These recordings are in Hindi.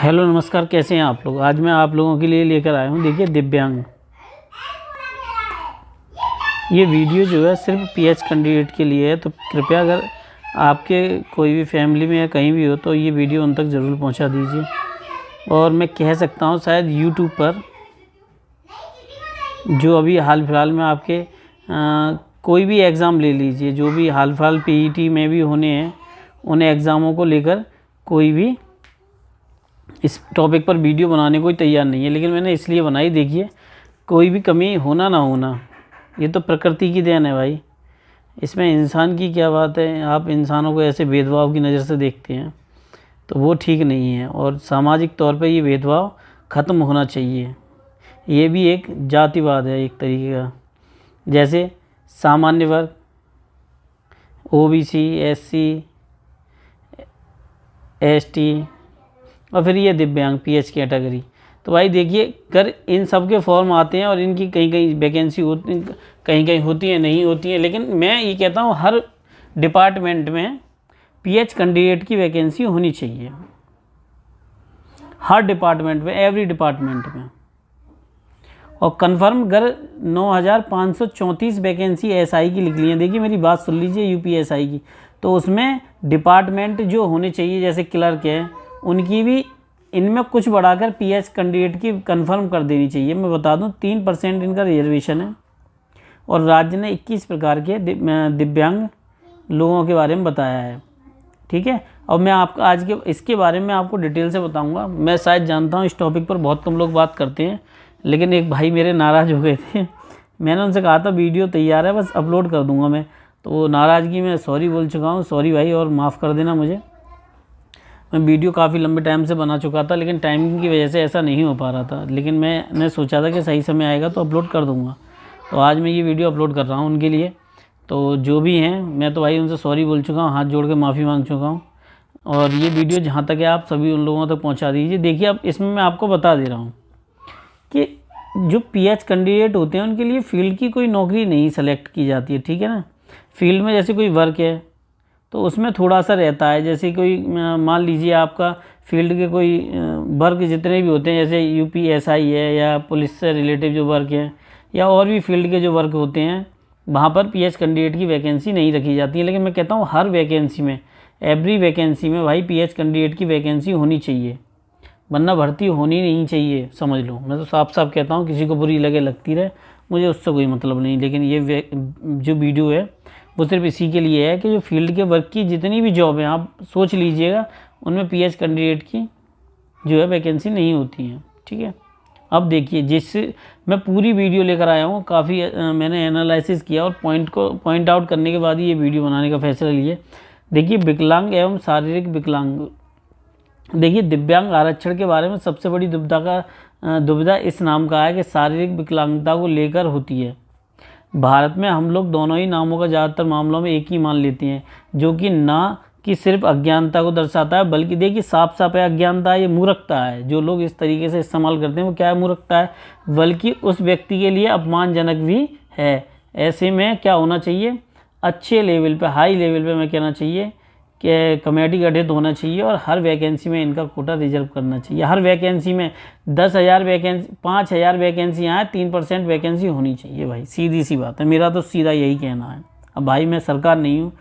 हेलो नमस्कार, कैसे हैं आप लोग। आज मैं आप लोगों के लिए लेकर आया हूँ, देखिए दिव्यांग। ये वीडियो जो है सिर्फ पीएच कैंडिडेट के लिए है, तो कृपया अगर आपके कोई भी फैमिली में या कहीं भी हो तो ये वीडियो उन तक ज़रूर पहुँचा दीजिए। और मैं कह सकता हूँ शायद यूट्यूब पर जो अभी हाल फिलहाल में आपके कोई भी एग्ज़ाम ले लीजिए, जो भी हाल फिलहाल पीईटी में भी होने हैं, उन एग्ज़ामों को लेकर कोई भी इस टॉपिक पर वीडियो बनाने को तैयार नहीं है। लेकिन मैंने इसलिए बनाई, देखिए कोई भी कमी होना ना होना, ये तो प्रकृति की देन है भाई। इसमें इंसान की क्या बात है। आप इंसानों को ऐसे भेदभाव की नज़र से देखते हैं तो वो ठीक नहीं है, और सामाजिक तौर पे ये भेदभाव ख़त्म होना चाहिए। ये भी एक जातिवाद है एक तरीके का। जैसे सामान्य वर्ग, ओबीसी, एससी, एसटी और फिर ये दिव्यांग पीएच कैटेगरी। तो भाई देखिए, अगर इन सब के फॉर्म आते हैं और इनकी कहीं कहीं वैकेंसी होती, कहीं कहीं होती है, नहीं होती है, लेकिन मैं ये कहता हूँ हर डिपार्टमेंट में पीएच कैंडिडेट की वैकेंसी होनी चाहिए, हर डिपार्टमेंट में, एवरी डिपार्टमेंट में। और कन्फर्म अगर 9534 वैकेंसी एसआई की निकली है, देखिए मेरी बात सुन लीजिए, यूपीएसआई की, तो उसमें डिपार्टमेंट जो होने चाहिए जैसे क्लर्क है, उनकी भी इनमें कुछ बढ़ाकर पीएच कैंडिडेट की कंफर्म कर देनी चाहिए। मैं बता दूं 3% इनका रिजर्वेशन है, और राज्य ने 21 प्रकार के दिव्यांग लोगों के बारे में बताया है। ठीक है, और मैं आपको आज के इसके बारे में आपको डिटेल से बताऊंगा। मैं शायद जानता हूं इस टॉपिक पर बहुत कम लोग बात करते हैं, लेकिन एक भाई मेरे नाराज़ हो गए थे। मैंने उनसे कहा था वीडियो तैयार है, बस अपलोड कर दूँगा मैं, तो नाराज़गी में सॉरी बोल चुका हूँ। सॉरी भाई, और माफ़ कर देना मुझे। मैं वीडियो काफ़ी लंबे टाइम से बना चुका था, लेकिन टाइमिंग की वजह से ऐसा नहीं हो पा रहा था। लेकिन मैंने सोचा था कि सही समय आएगा तो अपलोड कर दूंगा, तो आज मैं ये वीडियो अपलोड कर रहा हूँ उनके लिए। तो जो भी हैं, मैं तो भाई उनसे सॉरी बोल चुका हूँ, हाथ जोड़ के माफ़ी मांग चुका हूँ। और ये वीडियो जहाँ तक है आप सभी उन लोगों तक पहुँचा दीजिए। देखिए, अब इसमें मैं आपको बता दे रहा हूँ कि जो पीएच कैंडिडेट होते हैं उनके लिए फील्ड की कोई नौकरी नहीं सेलेक्ट की जाती है। ठीक है ना। फील्ड में जैसे कोई वर्क है तो उसमें थोड़ा सा रहता है, जैसे कोई मान लीजिए आपका फील्ड के कोई वर्क जितने भी होते हैं, जैसे यूपीएसआई है या पुलिस से रिलेटिव जो वर्क है, या और भी फील्ड के जो वर्क होते हैं, वहाँ पर पीएच कैंडिडेट की वैकेंसी नहीं रखी जाती है। लेकिन मैं कहता हूँ हर वैकेंसी में, एवरी वैकेंसी में भाई पीएच कैंडिडेट की वैकेंसी होनी चाहिए, वरना भर्ती होनी नहीं चाहिए, समझ लो। मैं तो साफ साफ कहता हूँ, किसी को बुरी लगे लगती रहे, मुझे उससे कोई मतलब नहीं। लेकिन ये जो वीडियो है वो सिर्फ इसी के लिए है कि जो फील्ड के वर्क की जितनी भी जॉब है, आप सोच लीजिएगा, उनमें पीएच कैंडिडेट की जो है वैकेंसी नहीं होती है। ठीक है। अब देखिए, जिससे मैं पूरी वीडियो लेकर आया हूँ, काफ़ी मैंने एनालिसिस किया और पॉइंट आउट करने के बाद ही ये वीडियो बनाने का फैसला लिया। देखिए, विकलांग एवं शारीरिक विकलांग, देखिए दिव्यांग आरक्षण के बारे में सबसे बड़ी दुविधा इस नाम का है कि शारीरिक विकलांगता को लेकर होती है। भारत में हम लोग दोनों ही नामों का ज़्यादातर मामलों में एक ही मान लेते हैं, जो कि ना कि सिर्फ अज्ञानता को दर्शाता है, बल्कि देखिए साफ साफ है अज्ञानता, ये मूर्खता है। जो लोग इस तरीके से इस्तेमाल करते हैं वो क्या है, मूर्खता है, बल्कि उस व्यक्ति के लिए अपमानजनक भी है। ऐसे में क्या होना चाहिए, अच्छे लेवल पे, हाई लेवल पे मैं कहना चाहिए कि कमेटी गठित होना चाहिए, और हर वैकेंसी में इनका कोटा रिजर्व करना चाहिए। हर वैकेंसी में 10,000 वैकेंसी, 5,000 वैकेंसियाँ हैं, 3% वैकेंसी होनी चाहिए भाई, सीधी सी बात है। मेरा तो सीधा यही कहना है। अब भाई मैं सरकार नहीं हूँ,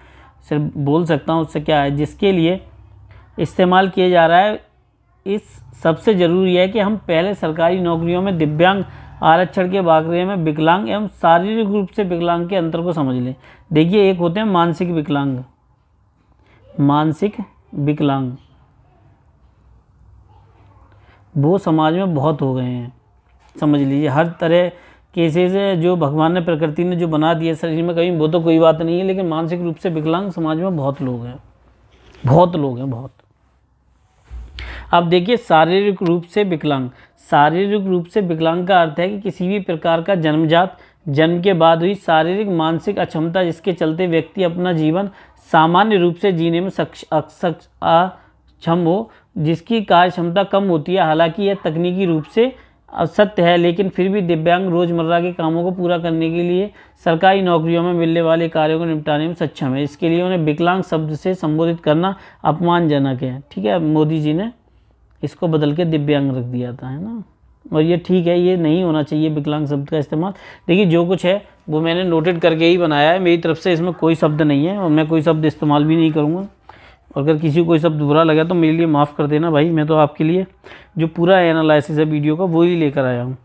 सिर्फ बोल सकता हूँ। उससे क्या है, जिसके लिए इस्तेमाल किया जा रहा है, इस सबसे ज़रूरी है कि हम पहले सरकारी नौकरियों में दिव्यांग आरक्षण के बारे में विकलांग एवं शारीरिक रूप से विकलांग के अंतर को समझ लें। देखिए, एक होते हैं मानसिक विकलांग, मानसिक विकलांग वो समाज में बहुत हो गए हैं, समझ लीजिए। हर तरह केसेस है जो भगवान ने, प्रकृति ने जो बना दिया शरीर में, कहीं वो तो कोई बात नहीं है, लेकिन मानसिक रूप से विकलांग समाज में बहुत लोग हैं, बहुत लोग हैं, बहुत। अब देखिए, शारीरिक रूप से विकलांग, शारीरिक रूप से विकलांग का अर्थ है कि किसी भी प्रकार का जन्मजात, जन्म के बाद हुई शारीरिक मानसिक अक्षमता, जिसके चलते व्यक्ति अपना जीवन सामान्य रूप से जीने में अक्षम हो, जिसकी कार्य क्षमता कम होती है। हालांकि यह तकनीकी रूप से सत्य है, लेकिन फिर भी दिव्यांग रोजमर्रा के कामों को पूरा करने के लिए सरकारी नौकरियों में मिलने वाले कार्यों को निपटाने में सक्षम है। इसके लिए उन्हें विकलांग शब्द से संबोधित करना अपमानजनक है। ठीक है, मोदी जी ने इसको बदल के दिव्यांग रख दिया था, है ना। और ये ठीक है, ये नहीं होना चाहिए विकलांग शब्द का इस्तेमाल। देखिए जो कुछ है वो मैंने नोटेड करके ही बनाया है, मेरी तरफ से इसमें कोई शब्द नहीं है और मैं कोई शब्द इस्तेमाल भी नहीं करूँगा। अगर किसी को कोई शब्द बुरा लगा तो मेरे लिए माफ़ कर देना भाई, मैं तो आपके लिए जो पूरा एनालिसिस है वीडियो का वो ही लेकर आया हूँ।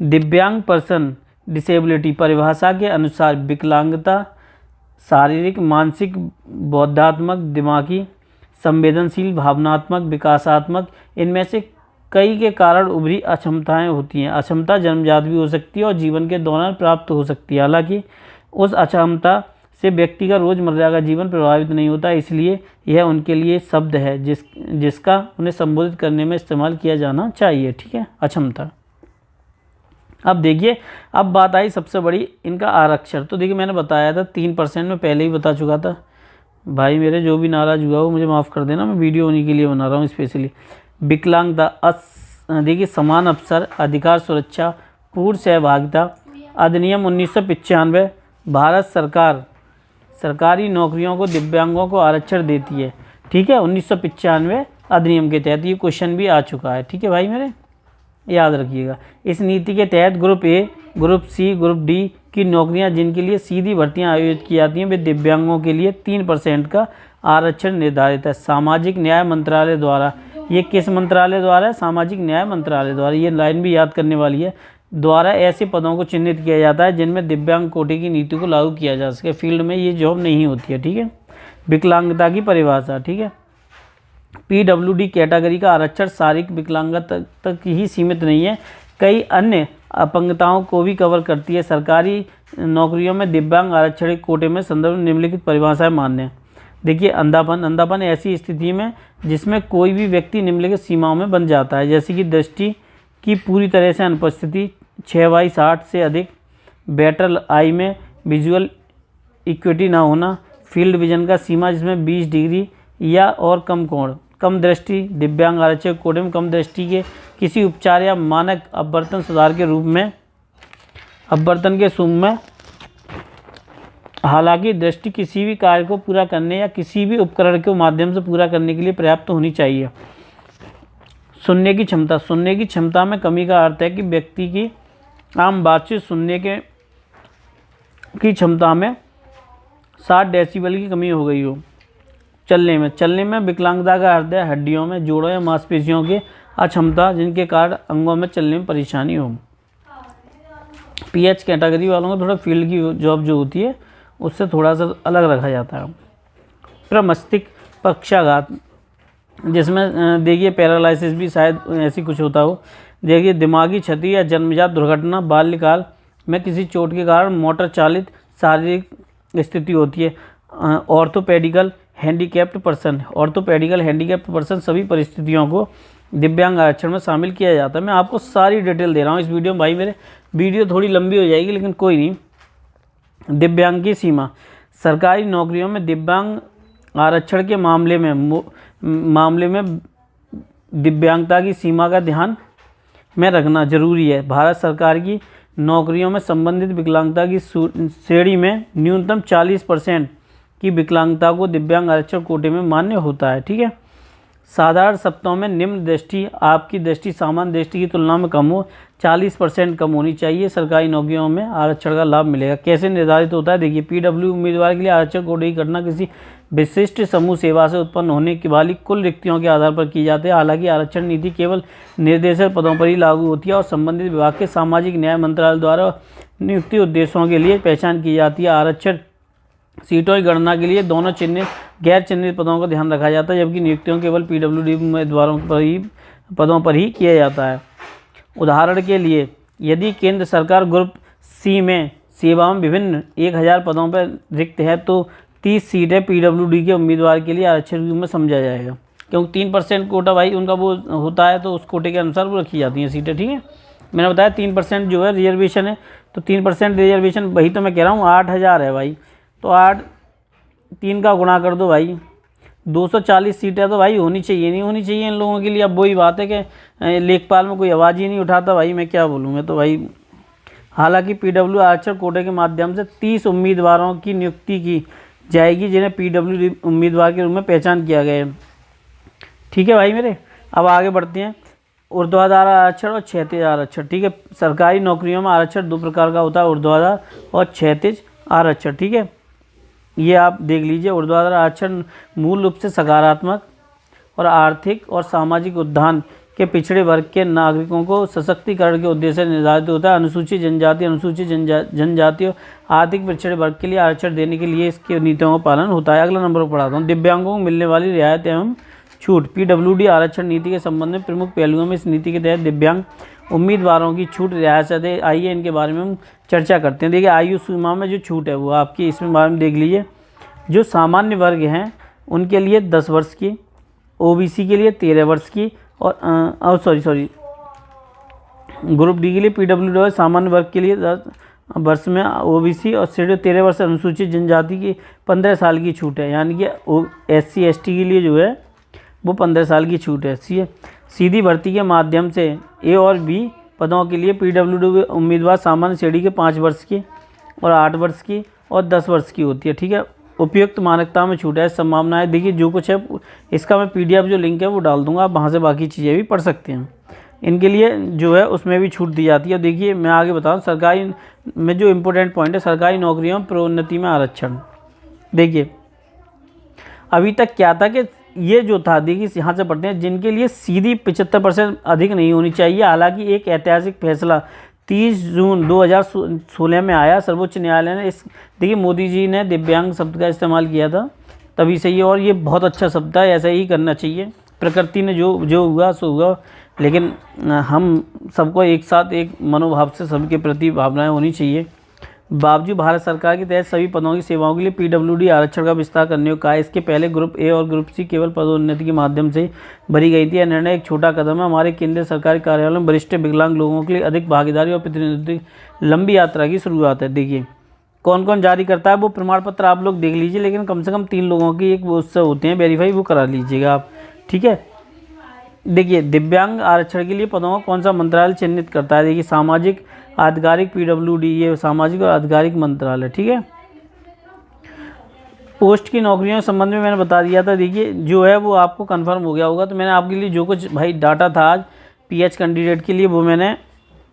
दिव्यांग पर्सन डिसेबिलिटी परिभाषा के अनुसार विकलांगता शारीरिक, मानसिक, बौद्धात्मक, दिमागी, संवेदनशील, भावनात्मक, विकासात्मक, इनमें से कई के कारण उभरी अक्षमताएं होती हैं। अक्षमता जन्मजात भी हो सकती है और जीवन के दौरान प्राप्त हो सकती है। हालांकि उस अक्षमता से व्यक्ति का रोज़मर्रा का जीवन प्रभावित नहीं होता, इसलिए यह उनके लिए शब्द है जिसका उन्हें संबोधित करने में इस्तेमाल किया जाना चाहिए। ठीक है, अक्षमता। अब देखिए, अब बात आई सबसे बड़ी, इनका आरक्षण। तो देखिए मैंने बताया था 3% में पहले ही बता चुका था। भाई मेरे जो भी नाराज़ हुआ हो मुझे माफ़ कर देना, मैं वीडियो उन्हीं के लिए बना रहा हूँ स्पेशली। विकलांगता देखिए समान अवसर अधिकार सुरक्षा पूर्ण सहभागिता अधिनियम 1995 भारत सरकार सरकारी नौकरियों को दिव्यांगों को आरक्षण देती है। ठीक है, 1995 अधिनियम के तहत ये क्वेश्चन भी आ चुका है। ठीक है भाई मेरे, याद रखिएगा। इस नीति के तहत group A, group C, group D की नौकरियां जिनके लिए सीधी भर्तियां आयोजित की जाती हैं वे दिव्यांगों के लिए 3% का आरक्षण निर्धारित है सामाजिक न्याय मंत्रालय द्वारा। ये किस मंत्रालय द्वारा है? सामाजिक न्याय मंत्रालय द्वारा। ये लाइन भी याद करने वाली है। द्वारा ऐसे पदों को चिन्हित किया जाता है जिनमें दिव्यांग कोटि की नीति को लागू किया जा सके। फील्ड में ये जॉब नहीं होती है। ठीक है, विकलांगता की परिभाषा। ठीक है, PWD कैटेगरी का आरक्षण शारीरिक विकलांगता तक ही सीमित नहीं है, कई अन्य अपंगताओं को भी कवर करती है। सरकारी नौकरियों में दिव्यांग आरक्षण कोटे में संदर्भ निम्नलिखित परिभाषाएं मान्य है। देखिए अंधापन ऐसी स्थिति में जिसमें कोई भी व्यक्ति निम्नलिखित सीमाओं में बन जाता है, जैसे कि दृष्टि की पूरी तरह से अनुपस्थिति, 6/60 से अधिक, बेटर आई में विजुअल इक्विटी ना होना, फील्ड विजन का सीमा जिसमें 20 डिग्री या और कम कोण, कम दृष्टि, दिव्यांग आरक्षण कोटे में कम दृष्टि के किसी उपचार या मानक अपवर्तन सुधार के रूप में अपवर्तन के सूम में, हालांकि दृष्टि किसी भी कार्य को पूरा करने या किसी भी उपकरण के माध्यम से पूरा करने के लिए पर्याप्त होनी चाहिए। सुनने की क्षमता में कमी का अर्थ है कि व्यक्ति की आम बातचीत सुनने की क्षमता में 60 डेसिबल की कमी हो गई हो। चलने में विकलांगता का अर्थ है हड्डियों में, जोड़ों या मांसपेशियों की अक्षमता जिनके कारण अंगों में चलने में परेशानी हो। PH कैटेगरी वालों को थोड़ा फील्ड की जॉब जो होती है उससे थोड़ा सा अलग रखा जाता है। प्रमस्तिष्क पक्षाघात, जिसमें देखिए पैरालिसिस भी शायद ऐसी कुछ होता हो। देखिए दिमागी क्षति या जन्मजात दुर्घटना, बाल्यकाल में किसी चोट के कारण मोटर चालित शारीरिक स्थिति होती है। ऑर्थोपेडिकल हैंडीकैप्ड पर्सन सभी परिस्थितियों को दिव्यांग आरक्षण में शामिल किया जाता है। मैं आपको सारी डिटेल दे रहा हूँ इस वीडियो में। भाई मेरे वीडियो थोड़ी लंबी हो जाएगी लेकिन कोई नहीं। दिव्यांग की सीमा, सरकारी नौकरियों में दिव्यांग आरक्षण के मामले में दिव्यांगता की सीमा का ध्यान में रखना जरूरी है। भारत सरकार की नौकरियों में संबंधित विकलांगता की श्रेणी में न्यूनतम 40% की विकलांगता को दिव्यांग आरक्षण कोटे में मान्य होता है। ठीक है, साधारण शब्दों में निम्न दृष्टि, आपकी दृष्टि सामान्य दृष्टि की तुलना में कम हो, 40% कम होनी चाहिए, सरकारी नौकरियों में आरक्षण का लाभ मिलेगा। कैसे निर्धारित होता है? देखिए PW उम्मीदवार के लिए आरक्षण कोटे की घटना किसी विशिष्ट समूह सेवा से उत्पन्न होने वाली कुल रिक्तियों के आधार पर की जाती है। हालांकि आरक्षण नीति केवल निर्देशक पदों पर ही लागू होती है और संबंधित विभाग के सामाजिक न्याय मंत्रालय द्वारा नियुक्ति उद्देश्यों के लिए पहचान की जाती है। आरक्षण सीटों की गणना के लिए दोनों चिन्हित गैर चिन्हित पदों का ध्यान रखा जाता है, जबकि नियुक्तियों केवल PWD उम्मीदवारों पदों पर ही किया जाता है। उदाहरण के लिए यदि केंद्र सरकार ग्रुप सी में सेवा में विभिन्न 1000 पदों पर रिक्त है तो 30 सीटें PWD के उम्मीदवार के लिए आरक्षण के रूप में समझा जाएगा, क्योंकि 3% कोटा भाई उनका वो होता है तो उस कोटे के अनुसार वो रखी जाती हैं सीटें। ठीक है, मैंने बताया 3% जो है रिजर्वेशन है, तो 3% रिजर्वेशन वही तो मैं कह रहा हूँ 8000 है भाई, तो 3 का गुणा कर दो भाई, 240 सीटें तो भाई होनी चाहिए, नहीं होनी चाहिए इन लोगों के लिए। अब वही बात है कि लेखपाल में कोई आवाज़ ही नहीं उठाता भाई, मैं क्या बोलूँ मैं तो भाई। हालांकि PW आरक्षण कोटे के माध्यम से 30 उम्मीदवारों की नियुक्ति की जाएगी जिन्हें PWD उम्मीदवार के रूप में पहचान किया गया है। ठीक है भाई मेरे, अब आगे बढ़ते हैं। ऊर्ध्वाधर आरक्षण और क्षैतिज आरक्षण, ठीक है। सरकारी नौकरियों में आरक्षण 2 प्रकार का होता है, ऊर्ध्वाधर और क्षैतिज आरक्षण, ठीक है। ये आप देख लीजिए। ऊर्ध्वाधर आरक्षण मूल रूप से सकारात्मक और आर्थिक और सामाजिक उत्थान के पिछड़े वर्ग के नागरिकों को सशक्तिकरण के उद्देश्य से निर्धारित होता है। अनुसूचित जनजाति, अनुसूचित जनजाति और आर्थिक पिछड़े वर्ग के लिए आरक्षण देने के लिए इसकी नीतियों का पालन होता है। अगला नंबर पढ़ाता हूँ। दिव्यांगों को मिलने वाली रियायत एवं छूट। पीडब्ल्यूडी आरक्षण नीति के संबंध में प्रमुख पहलुओं में इस नीति के तहत दिव्यांग उम्मीदवारों की छूट रियायतें आइए इनके बारे में हम चर्चा करते हैं। देखिए, आयु सीमा में जो छूट है वो आपकी इसमें बारे में देख लीजिए। जो सामान्य वर्ग हैं उनके लिए 10 वर्ष की, ओबीसी के लिए 13 वर्ष की और ग्रुप डी के लिए पीडब्ल्यूडी सामान्य वर्ग के लिए 10 वर्ष में, ओबीसी और 13 वर्ष अनुसूचित जनजाति की 15 साल की छूट है। यानी कि एससी एसटी के लिए जो है वो 15 साल की छूट है। सीधी भर्ती के माध्यम से ए और बी पदों के लिए पीडब्ल्यूडी उम्मीदवार सामान्य श्रेणी के 5 वर्ष की और 8 वर्ष की और 10 वर्ष की होती है, ठीक है। उपयुक्त मानकता में छूट है, संभावनाएं देखिए जो कुछ है इसका मैं पीडीएफ जो लिंक है वो डाल दूंगा, आप वहाँ से बाकी चीज़ें भी पढ़ सकते हैं। इनके लिए जो है उसमें भी छूट दी जाती है। देखिए मैं आगे बताऊँ, सरकारी में जो इम्पोर्टेंट पॉइंट है, सरकारी नौकरियों प्रोन्नति में आरक्षण। देखिए अभी तक क्या था कि ये जो था, देखिए यहाँ से पढ़ते हैं, जिनके लिए सीधी 75% अधिक नहीं होनी चाहिए। हालांकि एक ऐतिहासिक फैसला 30 जून 2016 में आया सर्वोच्च न्यायालय ने इस, देखिए मोदी जी ने दिव्यांग शब्द का इस्तेमाल किया था तभी से ये, और ये बहुत अच्छा शब्द है, ऐसा ही करना चाहिए। प्रकृति ने जो हुआ सो हुआ, लेकिन हम सबको एक साथ एक मनोभाव से सबके प्रति भावनाएं होनी चाहिए। बावजूद भारत सरकार के तहत सभी पदों की सेवाओं के लिए पीडब्ल्यूडी आरक्षण का विस्तार करने को कहा। इसके पहले ग्रुप ए और ग्रुप सी केवल पदोन्नति के माध्यम से भरी गई थी। यह निर्णय एक छोटा कदम है। हमारे केंद्रीय सरकारी कार्यालयों में वरिष्ठ विकलांग लोगों के लिए अधिक भागीदारी और प्रतिनिधित्व लंबी यात्रा की शुरुआत है। देखिए कौन कौन जारी करता है वो प्रमाण पत्र आप लोग देख लीजिए, लेकिन कम से कम 3 लोगों की एक वो उससे होते हैं वेरीफाई, वो करा लीजिएगा आप, ठीक है। देखिए दिव्यांग आरक्षण के लिए पदों को कौन सा मंत्रालय चिन्हित करता है। देखिए सामाजिक आधिकारिक पीडब्ल्यूडी, ये सामाजिक और आधिकारिक मंत्रालय, ठीक है। पोस्ट की नौकरियों के संबंध में मैंने बता दिया था। देखिए जो है वो आपको कंफर्म हो गया होगा, तो मैंने आपके लिए जो कुछ भाई डाटा था आज पीएच कैंडिडेट के लिए वो मैंने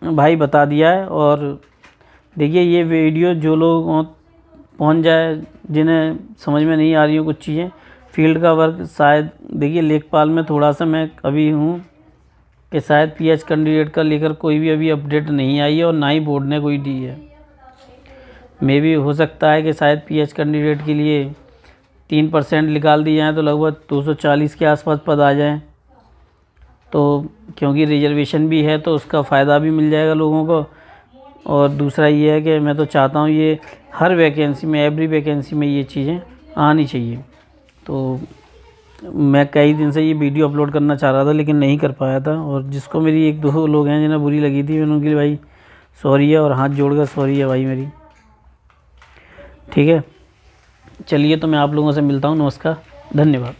भाई बता दिया है। और देखिए ये वीडियो जो लोग पहुंच जाए, जिन्हें समझ में नहीं आ रही हो कुछ चीज़ें, फील्ड का वर्क शायद, देखिए लेखपाल में थोड़ा सा मैं अभी हूँ कि शायद पीएच कैंडिडेट का लेकर कोई भी अभी अपडेट नहीं आई है और ना ही बोर्ड ने कोई दी है। मे भी हो सकता है कि शायद पीएच कैंडिडेट के लिए 3% निकाल दिए जाएँ तो लगभग 240 के आसपास पद आ जाएँ, तो क्योंकि रिजर्वेशन भी है तो उसका फ़ायदा भी मिल जाएगा लोगों को। और दूसरा ये है कि मैं तो चाहता हूँ ये हर वैकेंसी में, एवरी वैकेंसी में ये चीज़ें आनी चाहिए। तो मैं कई दिन से ये वीडियो अपलोड करना चाह रहा था लेकिन नहीं कर पाया था, और जिसको मेरी 1-2 लोग हैं जिन्हें बुरी लगी थी, उनके लिए भाई सॉरी है, और हाथ जोड़कर सॉरी है भाई मेरी, ठीक है। चलिए तो मैं आप लोगों से मिलता हूँ। नमस्कार, धन्यवाद।